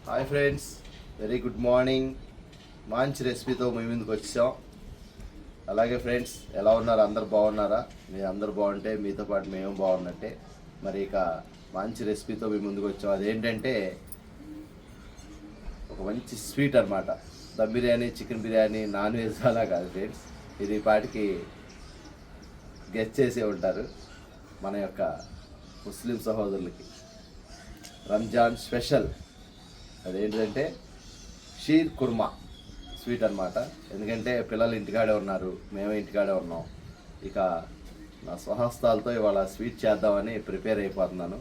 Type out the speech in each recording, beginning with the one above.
Hi friends, very good morning. మంచి రెసిపీతో మీ ముందుకు వచ్చాం. అలాగే ఫ్రెండ్స్, ఎలా ఉన్నారు? అందరు బాగున్నారా? మీరు అందరు బాగుంటే మీతో పాటు మేము బాగున్నట్టే. మరి ఇక మంచి రెసిపీతో మీ ముందుకు వచ్చాం. అదేంటంటే ఒక మంచి స్వీట్ అనమాట. Dum biryani, chicken biryani, non veg అలా కాదు ఫ్రెండ్స్. ఇది పాటికి గెస్ట్ చేసే ఉంటారు మన యొక్క ముస్లిం సహోదరులకి రంజాన్ స్పెషల్. అదేంటంటే షీర్ కుర్మా స్వీట్ అనమాట. ఎందుకంటే పిల్లలు ఇంటికాడే ఉన్నారు, మేమే ఇంటికాడే ఉన్నాం. ఇక నా స్వహస్తాలతో ఇవాళ స్వీట్ చేద్దామని ప్రిపేర్ అయిపోతున్నాను.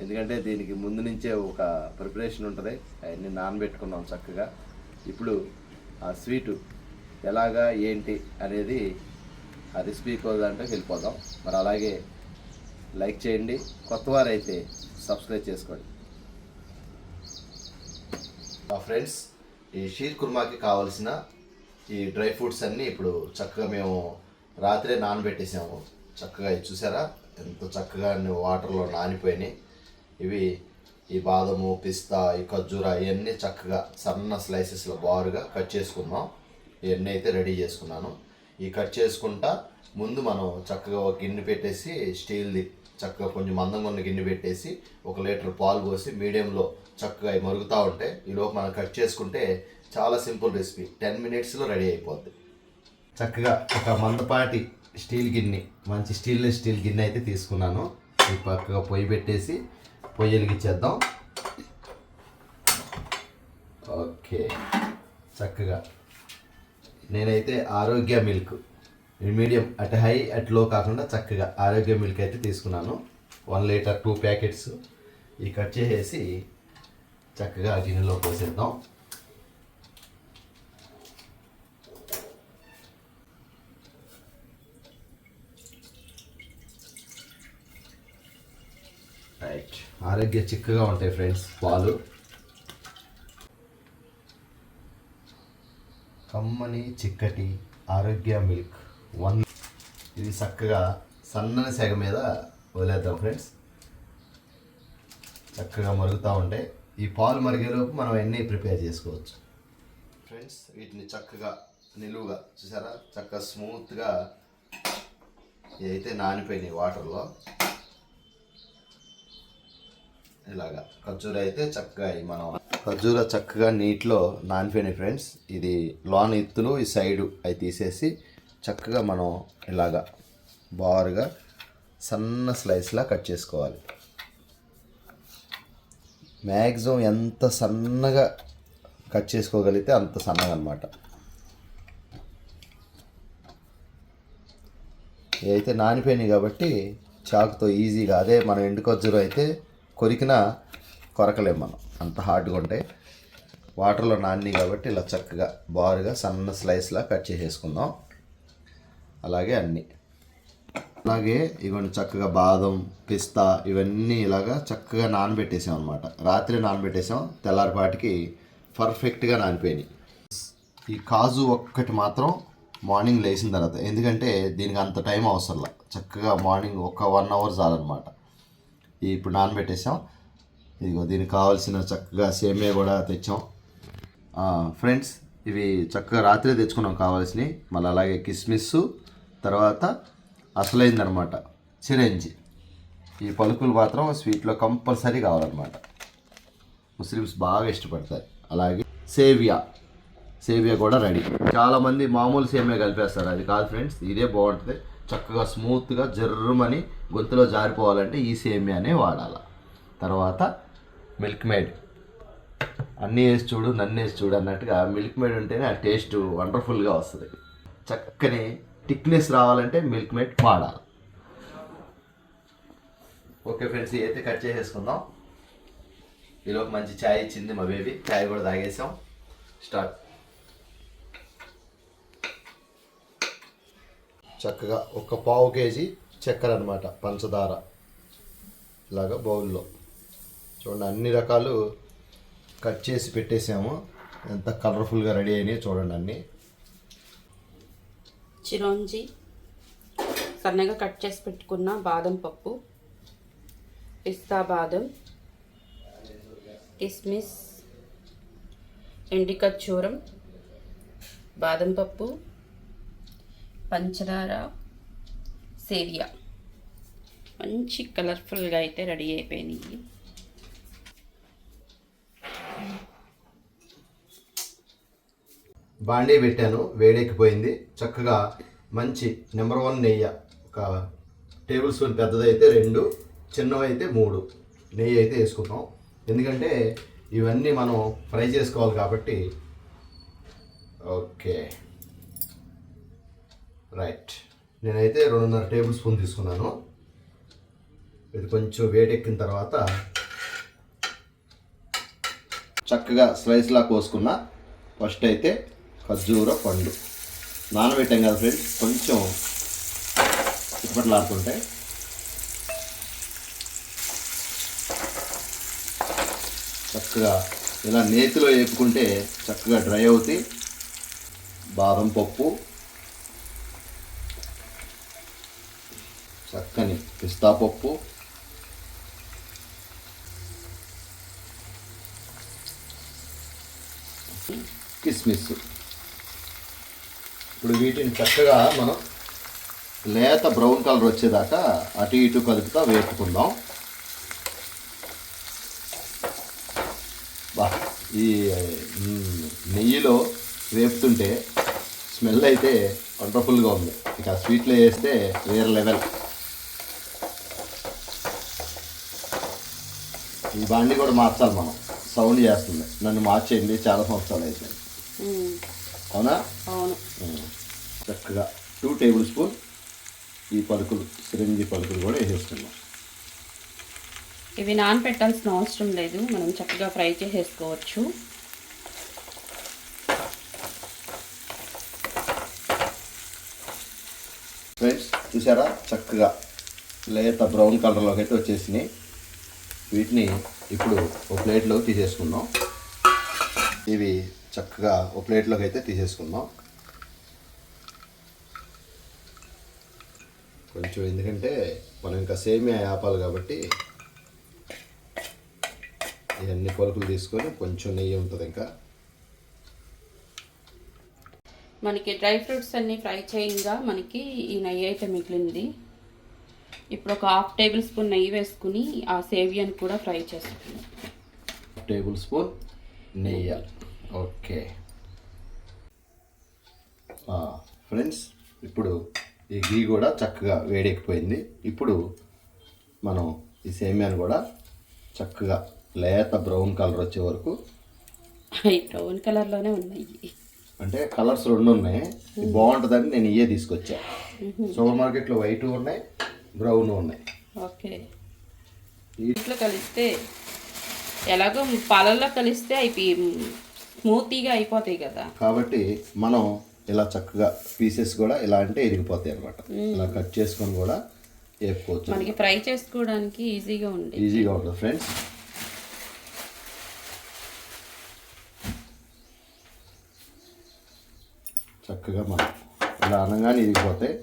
ఎందుకంటే దీనికి ముందు నుంచే ఒక ప్రిపరేషన్ ఉంటుంది, అవన్నీ నానబెట్టుకున్నాం చక్కగా. ఇప్పుడు ఆ స్వీటు ఎలాగా ఏంటి అనేది ఆ రెసిపీ దాంట్లోకి వెళ్ళిపోదాం. మరి అలాగే లైక్ చేయండి, కొత్తవారైతే సబ్స్క్రైబ్ చేసుకోండి. ఫ్రెండ్స్, ఈ షీర్ కుర్మాకి కావాల్సిన ఈ డ్రై ఫ్రూట్స్ అన్నీ ఇప్పుడు చక్కగా మేము రాత్రే నానబెట్టేసాము. చక్కగా చూసారా ఎంత చక్కగా వాటర్లో నానిపోయినాయి. ఇవి ఈ బాదము, పిస్తా, ఈ ఖర్జూరా ఇవన్నీ చక్కగా సన్న స్లైసెస్లో బారుగా కట్ చేసుకుందాం. ఇవన్నీ అయితే రెడీ చేసుకున్నాను. ఈ కట్ చేసుకుంటా ముందు మనం చక్కగా ఒక గిన్నె పెట్టేసి, స్టీల్ది చక్కగా కొంచెం మందంగా ఉన్న గిన్నె పెట్టేసి 1 లీటర్ పాలు పోసి మీడియంలో చక్కగా మరుగుతూ ఉంటే ఈలోపు మనం కట్ చేసుకుంటే చాలా సింపుల్ రెసిపీ, 10 మినిట్స్లో రెడీ అయిపోద్ది. చక్కగా ఒక మందపాటి స్టీల్ గిన్నె, మంచి స్టీల్ గిన్నె అయితే తీసుకున్నాను. ఈ పక్కగా పొయ్యి పెట్టేసి పొయ్యి వెలిగించేద్దాం. ఓకే, చక్కగా నేనైతే ఆరోగ్య మిల్క్ మీడియం, అటు హై అటు లో కాకుండా చక్కగా ఆరోగ్య మిల్క్ అయితే తీసుకున్నాను. 1 లీటర్ 2 ప్యాకెట్స్. ఈ కట్ చేసేసి చక్కగా గిన్నెలో పోసేద్దాం. రైట్, ఆరోగ్య చిక్కగా ఉంటాయి ఫ్రెండ్స్ పాలు. కమ్మని చిక్కటి ఆరోగ్య మిల్క్ 1. ఇది చక్కగా సన్నని సెగ మీద వదిలేద్దాం ఫ్రెండ్స్. చక్కగా మరుగుతూ ఉంటే ఈ పాలు మరిగేలోపు మనం అన్నీ ప్రిపేర్ చేసుకోవచ్చు ఫ్రెండ్స్. వీటిని చక్కగా నిలువుగా చూసారా, చక్కగా స్మూత్గా ఇదైతే నానిపోయినాయి వాటర్లో. ఇలాగా ఖర్జూర అయితే చక్కగా మనం ఖర్జూర చక్కగా నీటిలో నానిపోయినాయి ఫ్రెండ్స్. ఇది లోన ఇత్తులు, ఈ సైడు అవి తీసేసి చక్కగా మనం ఇలాగా బారుగా సన్న స్లైస్లా కట్ చేసుకోవాలి. మ్యాక్సిమం ఎంత సన్నగా కట్ చేసుకోగలిగితే అంత సన్నగా అనమాట. ఇవైతే నానిపోయినాయి కాబట్టి చాకుతో ఈజీగా, అదే మనం ఎండు ఖర్జూరం అయితే కొరికినా కొరకలేము మనం, అంత హార్డ్గా ఉంటాయి. వాటర్లో నాని కాబట్టి ఇలా చక్కగా బారుగా సన్న స్లైస్లా కట్ చేసేసుకుందాం. అలాగే అన్నీ అలాగే ఇవన్నీ చక్కగా బాదం, పిస్తా ఇవన్నీ ఇలాగా చక్కగా నానబెట్టేసాం అనమాట. రాత్రి నానబెట్టేసాం, తెల్లారిపాటికి పర్ఫెక్ట్గా నానిపోయినాయి. ఈ కాజు ఒక్కటి మాత్రం మార్నింగ్ లేచిన తర్వాత, ఎందుకంటే దీనికి అంత టైం అవసరంలా, చక్కగా మార్నింగ్ ఒక 1 అవర్ చాలన్నమాట. ఇప్పుడు నానబెట్టేసాం. ఇదిగో దీనికి కావాల్సిన చక్కగా సేమియా కూడా తెచ్చాం ఫ్రెండ్స్. ఇవి చక్కగా రాత్రే తెచ్చుకున్నాం కావాల్సినవి. మళ్ళీ అలాగే కిస్మిస్, తర్వాత అసలైందనమాట చిరంజి. ఈ పలుకులు మాత్రం స్వీట్లో కంపల్సరీ కావాలన్నమాట, ముస్లిమ్స్ బాగా ఇష్టపడతారు. అలాగే సేవియా కూడా రెడీ. చాలామంది మామూలు సేమియా కలిపేస్తారు, అది కాదు ఫ్రెండ్స్, ఇదే బాగుంటుంది. చక్కగా స్మూత్గా జర్రమని గొంతులో జారిపోవాలంటే ఈ సేమియానే వాడాలి. తర్వాత మిల్క్ మేడ్, అన్నీ వేసి చూడు నన్ను వేసి చూడు అన్నట్టుగా మిల్క్ మేడ్ ఉంటేనే ఆ టేస్ట్ వండర్ఫుల్గా వస్తుంది. చక్కని థిక్నెస్ రావాలంటే మిల్క్ మేడ్ వాడాలి. ఓకే ఫ్రెండ్స్, అయితే కట్ చేసేసుకుందాం. ఈలోపు మంచి ఛాయ్ ఇచ్చింది మా బేబీ, ఛాయ్ కూడా తాగేసాం. స్టార్ట్. చక్కగా 1 కేజీ చక్కెర అనమాట, పంచదార ఇలాగా బౌల్లో చూడండి. అన్ని రకాలు కట్ చేసి పెట్టేసాము, ఎంత కలర్ఫుల్గా రెడీ అయినాయి చూడండి. అన్నీ చిరోంజి, సన్నగా కట్ చేసి పెట్టుకున్న బాదం పప్పు, పిస్తా బాదం, కిస్మిస్, ఎండి ఖర్జూరం, బాదం పప్పు, పంచదార, సేవియా మంచి కలర్ఫుల్గా అయితే రెడీ అయిపోయినాయి. బాండీ పెట్టాను, వేడెక్కిపోయింది. చక్కగా మంచి నెంబర్ 1 నెయ్యి, ఒక టేబుల్ స్పూన్ పెద్దదైతే 2, చిన్నవైతే 3 నెయ్యి అయితే వేసుకున్నాం. ఎందుకంటే ఇవన్నీ మనం ఫ్రై చేసుకోవాలి కాబట్టి. ఓకే రైట్, నేనైతే 2.5 టేబుల్ స్పూన్ తీసుకున్నాను. ఇది కొంచెం వేడెక్కిన తర్వాత చక్కగా స్లైస్లా కోసుకున్న ఫస్ట్ అయితే ఖర్జూర పండు నానబెట్టాం కదా ఫ్రెండ్స్, కొంచెం చిప్పట్లాడుతుంటాయి. చక్కగా ఇలా నేతిలో వేపుకుంటే చక్కగా డ్రై అవుతాయి. బాదం పప్పు, చక్కని పిస్తా పప్పు, కిస్మిస్. ఇప్పుడు వీటిని చక్కగా మనం లేత బ్రౌన్ కలర్ వచ్చేదాకా అటు ఇటు కలుపుతా వేపుకుందాం. బా, ఈ నెయ్యిలో వేపుతుంటే స్మెల్ అయితే వండర్ఫుల్గా ఉంది. ఇక స్వీట్లో వేస్తే వేరే లెవెల్. ఈ బాండి కూడా మార్చాలి మనం, సౌండ్ చేస్తుంది. నన్ను మార్చేయండి, చాలా సంవత్సరాలు అయిపోయింది. అవునా? అవును. చక్కగా 2 టేబుల్ స్పూన్ ఈ పలుకులు, సిరంజి పలుకులు కూడా వేసేసుకున్నాం. ఇవి నానబెట్టాల్సిన అవసరం లేదు, మనం చక్కగా ఫ్రై చేసేసుకోవచ్చు. ఫ్రెండ్స్ చూసారా, చక్కగా లేత బ్రౌన్ కలర్లోకి అయితే వచ్చేసినాయి. వీటిని ఇప్పుడు ఒక ప్లేట్లోకి తీసేసుకుందాం. ఇవి చక్కగా ఒక ప్లేట్లోకి అయితే తీసేసుకుందాం. కొంచెం ఎందుకంటే మనం ఇంకా సేమియా ఆపాలి కాబట్టి ఇవన్నీ పలుకులు తీసుకొని కొంచెం నెయ్యి ఉంటుంది. ఇంకా మనకి డ్రై ఫ్రూట్స్ అన్నీ ఫ్రై చేయంగా మనకి ఈ నెయ్యి అయితే మిగిలింది. ఇప్పుడు ఒక 1/2 టేబుల్ స్పూన్ నెయ్యి వేసుకుని ఆ సేవియాని కూడా ఫ్రై చేసుకుందాం. టేబుల్ స్పూన్ నెయ్యి. ఓకే ఫ్రెండ్స్, ఇప్పుడు ఈ గీ కూడా చక్కగా వేడెక్కిపోయింది. ఇప్పుడు మనం ఈ సేమియాను కూడా చక్కగా లేత బ్రౌన్ కలర్ వచ్చే వరకు. ఈ బ్రౌన్ కలర్లోనే ఉన్నాయి, అంటే కలర్స్ 2 ఉన్నాయి. బాగుంటుందని నేను ఇవే తీసుకొచ్చా. సూపర్ మార్కెట్లో వైట్ ఉన్నాయి, బ్రౌన్ ఉన్నాయి. ఓకే, వీటిలో కలిస్తే ఎలాగో పాలల్లో కలిస్తే అవి స్మూతీగా అయిపోతాయి కదా, కాబట్టి మనం ఇలా చక్కగా పీసెస్ కూడా ఇలా అంటే ఇరిగిపోతాయి అనమాట. ఇలా కట్ చేసుకొని కూడా వేపుకోవచ్చు. మనకి ఫ్రై చేసుకోవడానికి ఈజీగా ఉంటుంది ఫ్రెండ్స్. చక్కగా మనం ఇలా అనగానే ఇరిగిపోతాయి.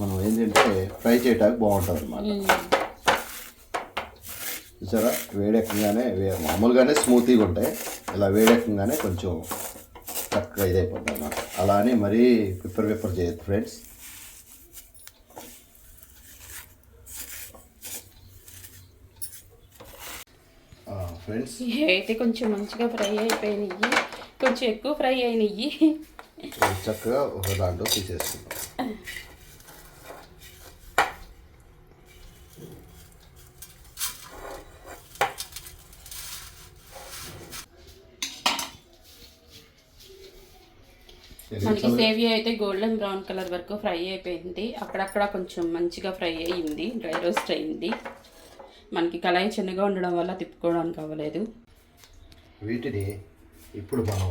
మనం ఏంటంటే ఫ్రై చేయడానికి బాగుంటుంది అన్నమాట. చూసారా, వేడెక్కగానే మామూలుగానే స్మూతీగా ఉంటాయి. ఇలా వేడెక్కగానే కొంచెం చక్కగా ఇదైపోతుంది అన్నమాట. అలా అని మరీ పిప్పర్ చేయొద్దు ఫ్రెండ్స్. ఫ్రెండ్స్ అయితే కొంచెం మంచిగా ఫ్రై అయిపోయినాయి, కొంచెం ఎక్కువ ఫ్రై అయినాయి. చక్కగా ఒక దాంట్లో తీసేసుకుంటాం. మనకి సేవియా అయితే గోల్డెన్ బ్రౌన్ కలర్ వరకు ఫ్రై అయిపోయింది. అక్కడక్కడ కొంచెం మంచిగా ఫ్రై అయ్యింది, డ్రై రోస్ట్ అయింది. మనకి కళాయి చిన్నగా ఉండడం వల్ల తిప్పుకోవడానికి అవ్వలేదు. వీటిని ఇప్పుడు మనం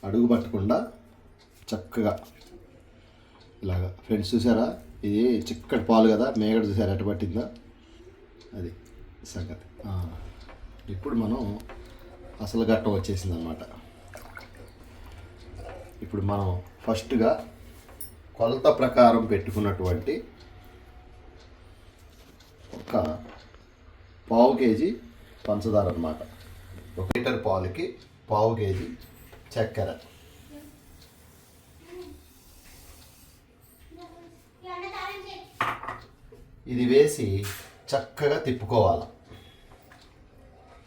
అడుగు పట్టకుండా చక్కగా ఇలాగా ఫ్రెండ్స్ చూసారా, ఇది చిక్కటి పాలు కదా, మేగడ చూసారా ఎట్ట పట్టిందా, అది సంగతి. ఇప్పుడు మనం అసలు గట్టం వచ్చేసింది అన్నమాట. ఇప్పుడు మనం ఫస్ట్గా కొలత ప్రకారం పెట్టుకున్నటువంటి ఒక 1/2 కేజీ పంచదార అన్నమాట. 1 లీటర్ పాలకి 1/2 కేజీ చక్కెర. ఇది వేసి చక్కగా తిప్పుకోవాలి.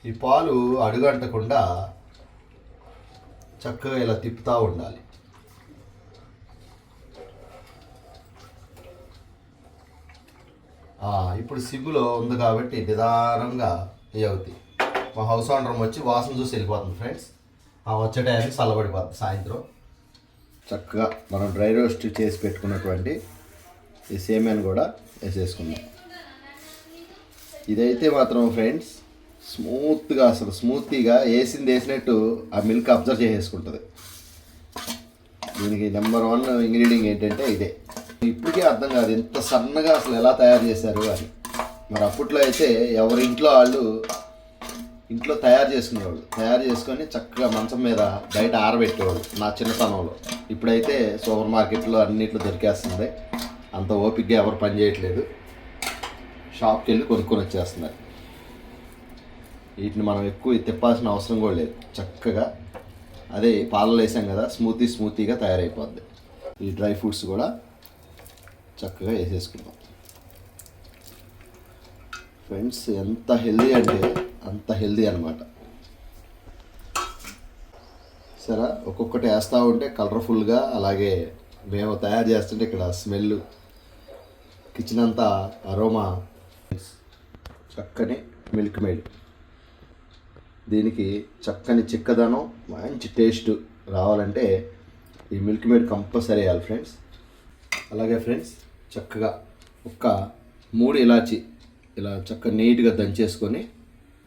ఈ పాలు అడుగంటకుండా చక్కగా ఇలా తిప్పుతూ ఉండాలి. ఇప్పుడు సిగ్గులో ఉంది కాబట్టి నిదానంగా ఇవి అవుతాయి. మా హౌస్ ఓనర్ వచ్చి వాసన చూసి వెళ్ళిపోతుంది ఫ్రెండ్స్. వచ్చే టైంకి చల్లబడిపోతుంది సాయంత్రం. చక్కగా మనం డ్రై రోస్ట్ చేసి పెట్టుకున్నటువంటి ఈ సేమియాను కూడా వేసేసుకుందాం. ఇదైతే మాత్రం ఫ్రెండ్స్ స్మూత్గా, అసలు స్మూతీగా వేసింది వేసినట్టు ఆ మిల్క్ అబ్జర్వ్ చేసేసుకుంటుంది. దీనికి నెంబర్ 1 ఇంగ్రీడియంట్ ఏంటంటే ఇదే. ఇప్పటికే అర్థం కాదు ఎంత సన్నగా అసలు ఎలా తయారు చేశారు అని. మరి అప్పట్లో అయితే ఎవరి ఇంట్లో వాళ్ళు ఇంట్లో తయారు చేసుకునేవాళ్ళు, తయారు చేసుకొని చక్కగా మంచం మీద బయట ఆరబెట్టేవాళ్ళు నా చిన్నతనంలో. ఇప్పుడైతే సూపర్ మార్కెట్లో అన్నిట్లో దొరికేస్తుంది. అంత ఓపికగా ఎవరు పని చేయట్లేదు, షాప్కి వెళ్ళి కొనుక్కొని వచ్చేస్తున్నారు. వీటిని మనం ఎక్కువ తిప్పాల్సిన అవసరం కూడా లేదు. చక్కగా అదే పాలలో వేసాం కదా, స్మూతీగా తయారైపోద్ది. ఈ డ్రై ఫ్రూట్స్ కూడా చక్కగా వేసేసుకుందాం ఫ్రెండ్స్. ఎంత హెల్దీ అంటే అంత హెల్దీ అనమాట. సరే ఒక్కొక్కటి వేస్తూ ఉంటే కలర్ఫుల్గా, అలాగే మేము తయారు చేస్తుంటే ఇక్కడ స్మెల్, కిచెన్ అంతా అరోమా. చక్కని మిల్క్ మేడ్, దీనికి చక్కని చిక్కదనం, మంచి టేస్ట్ రావాలంటే ఈ మిల్క్ మేడ్ కంపల్సరీ వేయాలి ఫ్రెండ్స్. అలాగే ఫ్రెండ్స్ చక్కగా 3 ఇలాచి ఇలా చక్కగా నీట్గా దంచేసుకొని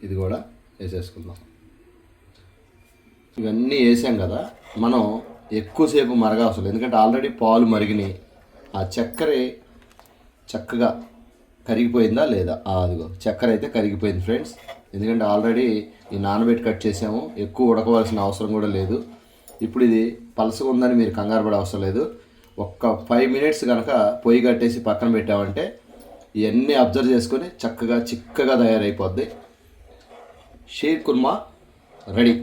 ఇది కూడా వేసేసుకుందాం. ఇవన్నీ వేసాం కదా, మనం ఎక్కువసేపు మరగవసరం, ఎందుకంటే ఆల్రెడీ పాలు మరిగినాయి. ఆ చక్కెర చక్కగా కరిగిపోయిందా లేదా? అదిగో చక్కెర అయితే కరిగిపోయింది ఫ్రెండ్స్. ఎందుకంటే ఆల్రెడీ ఈ నానబెట్టి కట్ చేసాము, ఎక్కువ ఉడకవలసిన అవసరం కూడా లేదు. ఇప్పుడు ఇది పలసగా ఉందని మీరు కంగారు పడే అవసరం లేదు. 5 మినిట్స్ కనుక పొయ్యి కట్టేసి పక్కన పెట్టామంటే ఇవన్నీ అబ్జర్వ్ చేసుకొని చక్కగా చిక్కగా తయారైపోద్ది. షీర్ కుర్మా రెడీ,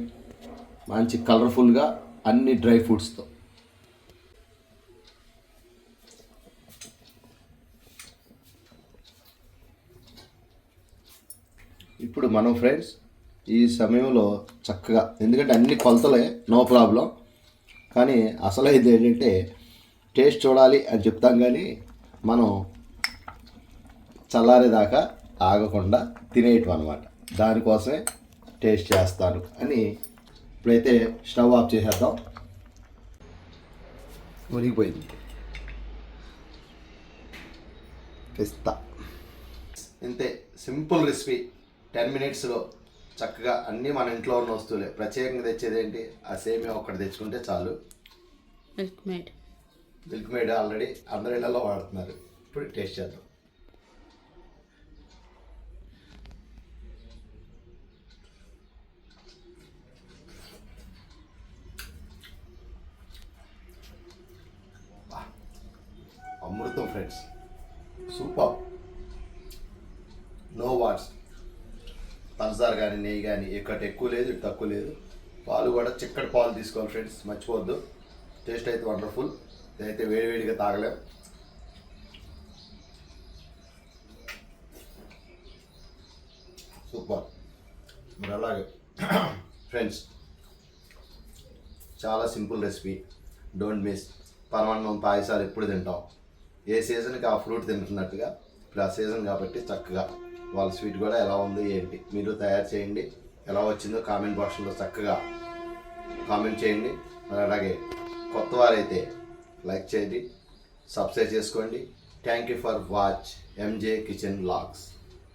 మంచి కలర్ఫుల్గా అన్ని డ్రై ఫ్రూట్స్తో. ఇప్పుడు మనం ఫ్రెండ్స్ ఈ సమయంలో చక్కగా, ఎందుకంటే అన్ని కొలతలే నో ప్రాబ్లం, కానీ అసలు ఇది ఏంటంటే టేస్ట్ చూడాలి అని చెప్తాం, కానీ మనం చల్లారేదాకా ఆగకుండా తినేయటం అనమాట. దానికోసమే టేస్ట్ చేస్తాను అని. ఇప్పుడైతే స్టవ్ ఆఫ్ చేసేద్దాం. మునిగిపోయింది పిస్తా. ఇంతే సింపుల్ రెసిపీ. 10 మినిట్స్లో చక్కగా అన్నీ మన ఇంట్లో ఉన్న వస్తువులే. ప్రత్యేకంగా తెచ్చేది ఏంటి, ఆ సేమియా ఒక్కటి తెచ్చుకుంటే చాలు. మిల్క్ మేడ్ ఆల్రెడీ అందరి ఇళ్లలో వాడుతున్నారు. ఇప్పుడు టేస్ట్ చేద్దాం. అమృతం ఫ్రెండ్స్, సూపర్, నో వాట్స్. పంచదార కానీ నెయ్యి కానీ ఎక్కువ లేదు, ఇటు తక్కువ లేదు. పాలు కూడా చిక్కటి పాలు తీసుకోవాలి ఫ్రెండ్స్, మర్చిపోవద్దు. టేస్ట్ అయితే వండర్ఫుల్. ఇదైతే వేడివేడిగా తాగలేం. సూపర్. మరి అలాగే ఫ్రెండ్స్ చాలా సింపుల్ రెసిపీ, డోంట్ మిస్. పరమాన్నం పాయసాలు ఎప్పుడు తింటాం, ఏ సీజన్కి ఆ ఫ్రూట్ తింటున్నట్టుగా ఇప్పుడు ఆ సీజన్ కాబట్టి చక్కగా వాళ్ళ స్వీట్ కూడా ఎలా ఉంది ఏంటి మీరు తయారు చేయండి. ఎలా వచ్చిందో కామెంట్ బాక్స్లో చక్కగా కామెంట్ చేయండి. మరి అలాగే కొత్త వారైతే లైక్ చేయండి, సబ్స్క్రైబ్ చేసుకోండి. Thank you for watch MJ kitchen vlogs.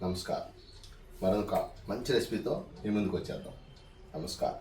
నమస్కారం. మరొక మంచి రెసిపీతో మీ ముందుకు వచ్చేద్దాం. నమస్కారం.